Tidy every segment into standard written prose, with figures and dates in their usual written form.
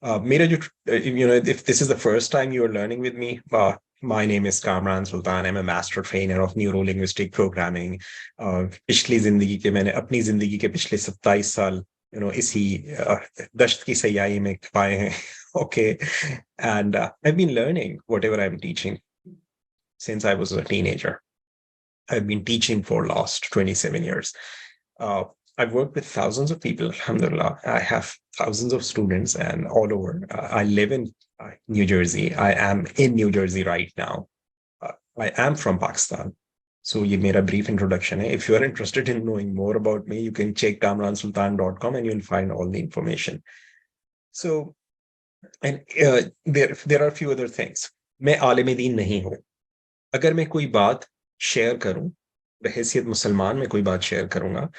मेरा जो if this is the first time you are learning with me, my name is Kamran Sultan. I'm a master trainer of neuro linguistic programming. पिछली जिंदगी के मैंने अपनी जिंदगी के पिछले 27 साल इसी दश्त की सयाही में पाए हैं. Okay, and I've been learning whatever I'm teaching since I was a teenager. I've been teaching for last 27 years. Uh, I've worked with thousands of people, alhamdulillah. I have thousands of students and all over. I live in New Jersey. I am in New Jersey right now. I am from Pakistan. So ये मेरा brief introduction है. If you are interested in knowing more about me, you can check kamransultan.com and you'll find all the information. So, and there are a few other things. मैं आलिम दीन नहीं हूँ. अगर मैं कोई बात शेयर करूं, बहैसियत मुसलमान में कोई बात शेयर करूंगा,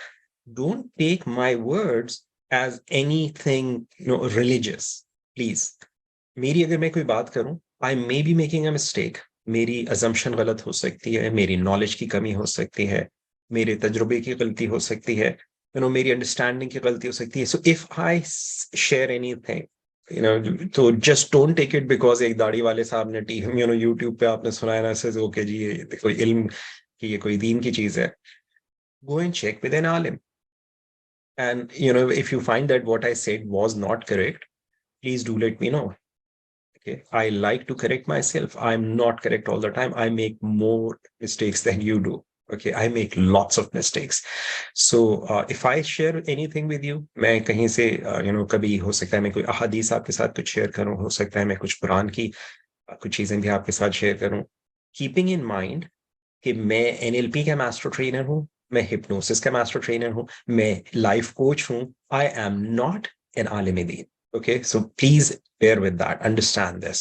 don't take my words as anything religious, please. मेरी अगर मैं कोई बात करूं, I may be making a mistake. मेरी assumption गलत हो सकती है, मेरी knowledge की कमी हो सकती है, मेरे तजुर्बे की गलती हो सकती है, मेरी understanding की गलती हो सकती है. So if I share anything, तो just don't take it because एक दाढ़ी वाले साहब ने YouTube पे आपने सुनाया ना, says okay जी ये कोई इल्म की ये कोई दीन की चीज है. Go and check with an alim. And if you find that what I said was not correct, please do let me know. Okay, I like to correct myself. I'm not correct all the time. I make more mistakes than you do. Okay, I make lots of mistakes. So if I share anything with you, मैं कहीं से कभी हो सकता है मैं कोई अहादीस आपके साथ कुछ शेयर करूं, हो सकता है मैं कुछ कुरान की कुछ चीजें भी आपके साथ शेयर करूं, कीपिंग इन माइंड कि मैं एनएलपी का मास्टर ट्रेनर हूं, मैं हिप्नोसिस का मास्टर ट्रेनर हूं, मैं लाइफ कोच हूं. आई एम नॉट एन आलिम दीन. Okay, so please bear with that, understand this.